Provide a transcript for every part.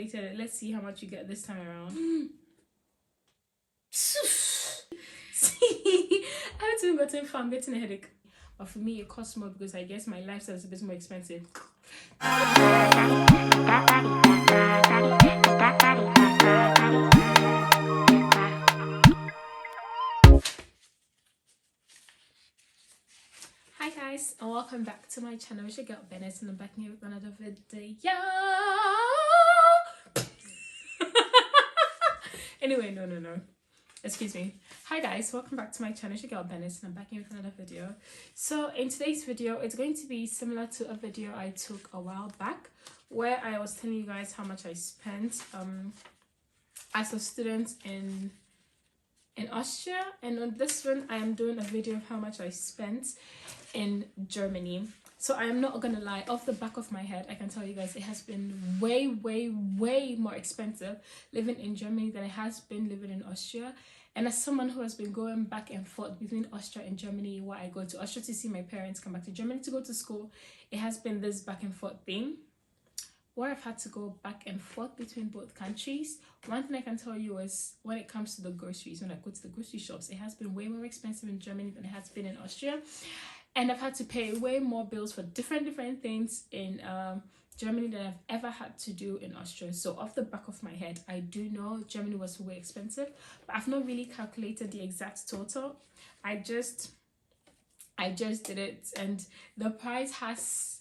Let's see how much you get this time around. See, I haven't even gotten far. I'm getting a headache. But for me, it costs more because I guess my lifestyle is a bit more expensive. Hi guys, and welcome back to my channel. It's your girl Bennett, and I'm back here with another video. Anyway, no. Excuse me. Hi guys, welcome back to my channel. It's your girl Bennett, and I'm back here with another video. So in today's video, it's going to be similar to a video I took a while back, where I was telling you guys how much I spent as a student in Austria, and on this one I am doing a video of how much I spent in Germany. So I am not gonna lie, off the back of my head I can tell you guys it has been way more expensive living in Germany than it has been living in Austria. And as someone who has been going back and forth between Austria and Germany, where I go to Austria to see my parents, come back to Germany to go to school, it has been this back and forth thing where I've had to go back and forth between both countries. One thing I can tell you is when it comes to the groceries, when I go to the grocery shops, it has been way more expensive in Germany than it has been in Austria. And I've had to pay way more bills for different things in Germany than I've ever had to do in Austria. So off the back of my head, I do know Germany was way expensive, but I've not really calculated the exact total. I just did it, and the price has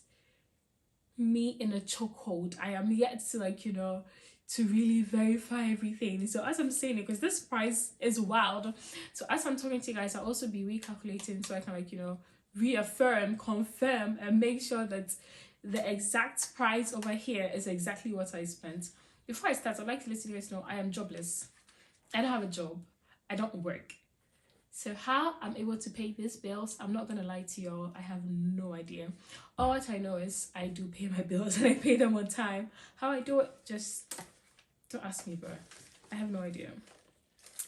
me in a chokehold. I am yet to to really verify everything. So as I'm saying it, because this price is wild, so as I'm talking to you guys, I'll also be recalculating so I can reaffirm, confirm, and make sure that the exact price over here is exactly what I spent. Before I start, I'd like to let you guys know I am jobless. I don't have a job. I don't work. So how I'm able to pay these bills, I'm not gonna lie to y'all, I have no idea. All what I know is I do pay my bills and I pay them on time. How I do it, just don't ask me, bro. I have no idea.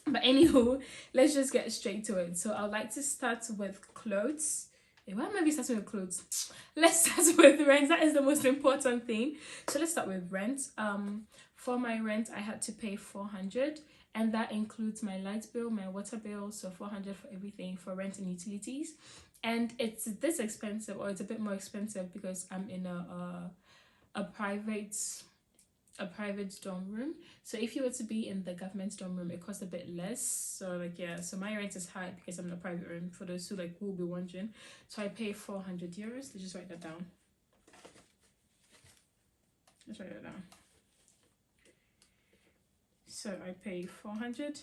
But anywho, let's just get straight to it. So I'd like to start with clothes. Why am I starting with clothes? Let's start with rent. That is the most important thing. So let's start with rent. For my rent, I had to pay 400, and that includes my light bill, my water bill, so 400 for everything, for rent and utilities. And it's this expensive, or it's a bit more expensive because I'm in a private dorm room. So if you were to be in the government dorm room, it costs a bit less. So so my rent is high because I'm in a private room, for those who will be wondering. So I pay 400 euros. Let's just write that down. Let's write that down. So I pay 400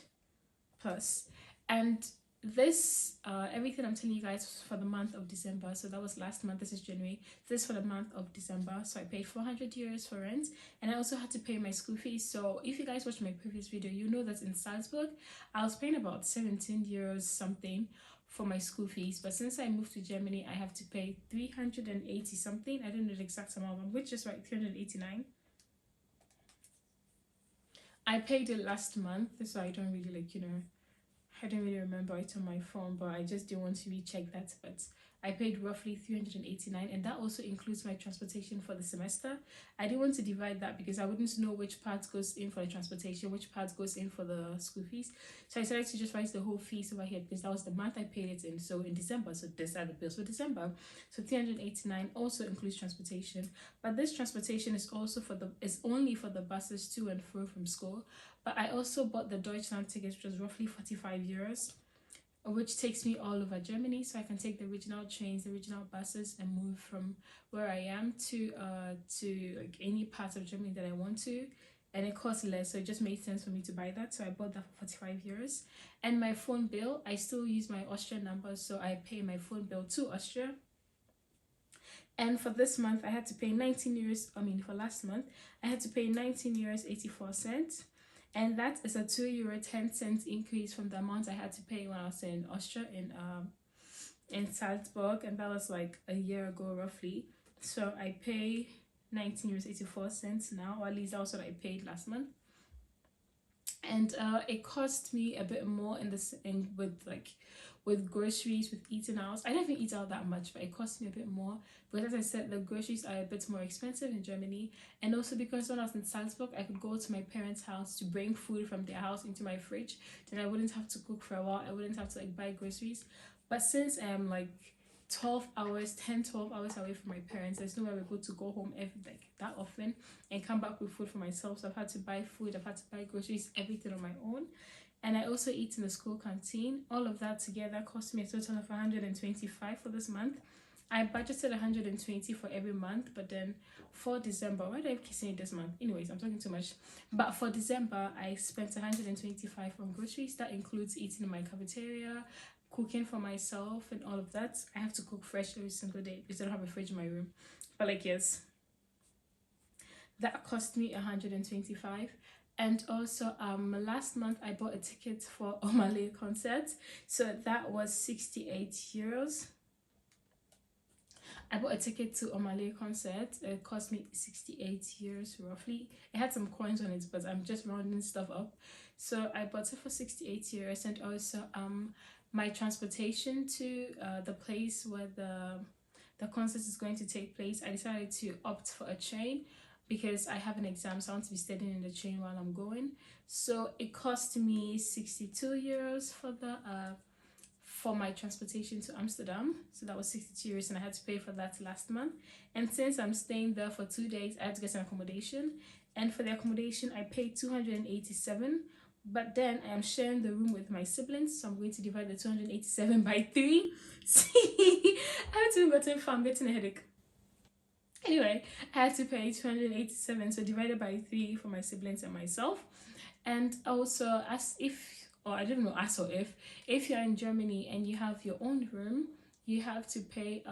plus, and this everything I'm telling you guys was for the month of December. So that was last month. This is January. This is for the month of December. So I paid 400 euros for rent, and I also had to pay my school fees. So if you guys watched my previous video, you know that in Salzburg I was paying about 17 euros something for my school fees, but since I moved to Germany, I have to pay 380 something. I don't know the exact amount, I'm just right, 389. I paid it last month, so I don't really I don't really remember it on my phone, but I just didn't want to recheck that. But I paid roughly 389, and that also includes my transportation for the semester. I didn't want to divide that because I wouldn't know which part goes in for the transportation, which part goes in for the school fees. So I decided to just write the whole fees over here because that was the month I paid it in. So in December, so these are the bills for December. So 389 also includes transportation, but this transportation is also only for the buses to and fro from school. But I also bought the Deutschland tickets, which was roughly 45 euros, which takes me all over Germany. So I can take the regional trains, the regional buses, and move from where I am to any part of Germany that I want to. And it costs less, so it just made sense for me to buy that. So I bought that for 45 euros. And my phone bill, I still use my Austrian number, so I pay my phone bill to Austria. And for this month, I had to pay 19 euros. For last month, I had to pay 19 euros 84 cents. And that is a €2.10 increase from the amount I had to pay when I was in Austria in Salzburg, and that was like a year ago roughly. So I pay 19 euros 84 cents now, or at least that was what I paid last month. and it cost me a bit more in this in with groceries, with eating out. I don't even eat out that much, but it cost me a bit more because, as I said, the groceries are a bit more expensive in Germany, and also because when I was in Salzburg, I could go to my parents' house to bring food from their house into my fridge. Then I wouldn't have to cook for a while. I wouldn't have to like buy groceries. But since I am like 12 hours away from my parents, there's nowhere we're going to go home every like that often and come back with food for myself. So I've had to buy food, I've had to buy groceries, everything on my own. And I also eat in the school canteen. All of that together cost me a total of 125 for this month. I budgeted 120 for every month, but then for December, why do I keep saying this month? Anyways, I'm talking too much. But for December, I spent 125 on groceries. That includes eating in my cafeteria, cooking for myself, and all of that. I have to cook fresh every single day because I don't have a fridge in my room. But like, yes, that cost me 125. And also last month I bought a ticket for Omale concert, so that was 68 euros. I bought a ticket to Omale concert. It cost me 68 euros roughly. It had some coins on it, but I'm just rounding stuff up. So I bought it for 68 euros, and also my transportation to the place where the concert is going to take place. I decided to opt for a train because I have an exam, so I want to be studying in the train while I'm going. So it cost me 62 euros for my transportation to Amsterdam. So that was 62 euros, and I had to pay for that last month. And since I'm staying there for 2 days, I had to get an accommodation. And for the accommodation, I paid 287. But then I am sharing the room with my siblings, so I'm going to divide the 287 by 3. See, I haven't even gotten far, I'm getting a headache. Anyway, I had to pay 287, so divided by 3 for my siblings and myself. And also, as if, or I don't know, as or if you're in Germany and you have your own room, you have to pay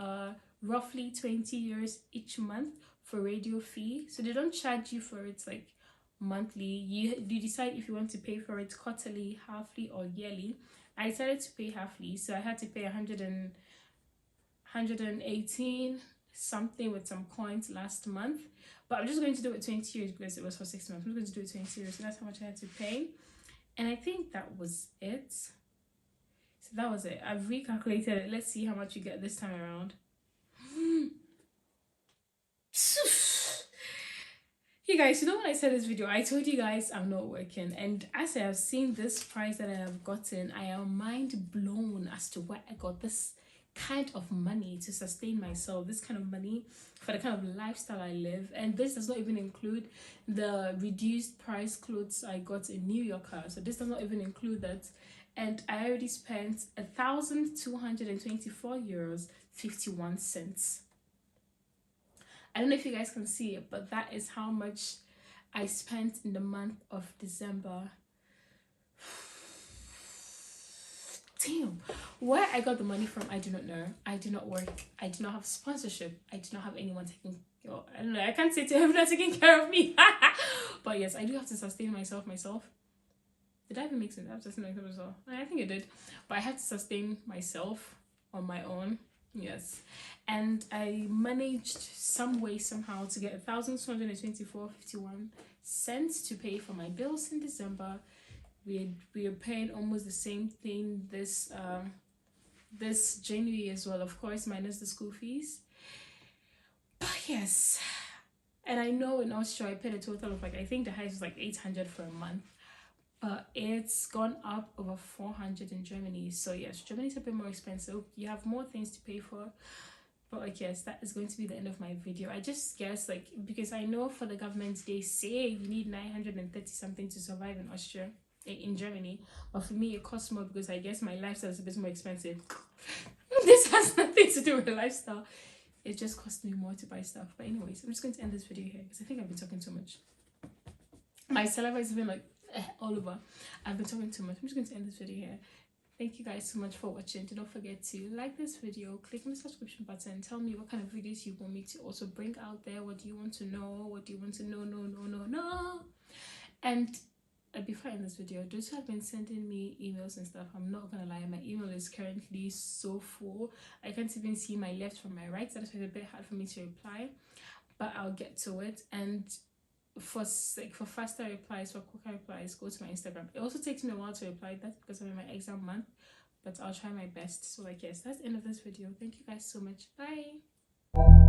roughly 20 euros each month for radio fee. So they don't charge you for it like monthly. You decide if you want to pay for it quarterly, halfly, or yearly. I decided to pay halfly, so I had to pay 118 something with some coins last month, but I'm just going to do it 20 euros because it was for 6 months. I'm just going to do it 20 euros, so that's how much I had to pay. And I think that was it. So that was it. I've recalculated it. Let's see how much you get this time around. You guys, you know, when I said this video, I told you guys I'm not working, and as I have seen this price that I have gotten, I am mind blown as to where I got this kind of money to sustain myself, this kind of money for the kind of lifestyle I live. And this does not even include the reduced price clothes I got in New Yorker, so this does not even include that. And I already spent 1,224 euros 51 cents. I don't know if you guys can see it, but that is how much I spent in the month of December. Damn, where I got the money from, I do not know. I do not work. I do not have sponsorship. I do not have anyone taking, I don't know, I can't say to everyone taking care of me. But yes, I do have to sustain myself. Did I even make sense? I have to sustain myself. I think I did. But I had to sustain myself on my own. Yes. And I managed some way, somehow, to get 1,224.51 cents to pay for my bills in December. We are paying almost the same thing this January as well, of course, minus the school fees. But yes, and I know in Austria I paid a total of, like, I think the highest was like 800 for a month, but it's gone up over 400 in Germany. So yes, Germany's a bit more expensive. You have more things to pay for. But like, yes, that is going to be the end of my video. I just guess, like, because I know for the government they say you need 930 something to survive in Austria, in Germany, but for me it costs more because I guess my lifestyle is a bit more expensive. This has nothing to do with the lifestyle. It just costs me more to buy stuff. But anyways, I'm just going to end this video here because I think I've been talking too much. My saliva has been like all over. I've been talking too much. I'm just going to end this video here. Thank you guys so much for watching. Do not forget to like this video, click on the subscription button, tell me what kind of videos you want me to also bring out there. What do you want to know? What do you want to know? No. And before I end this video, those who have been sending me emails and stuff, I'm not gonna lie, my email is currently so full. I can't even see my left from my right, so that's why it's a bit hard for me to reply, but I'll get to it. And for faster replies, for quicker replies, go to my Instagram. It also takes me a while to reply. That's because I'm in my exam month, but I'll try my best. So like, yes, that's the end of this video. Thank you guys so much. Bye.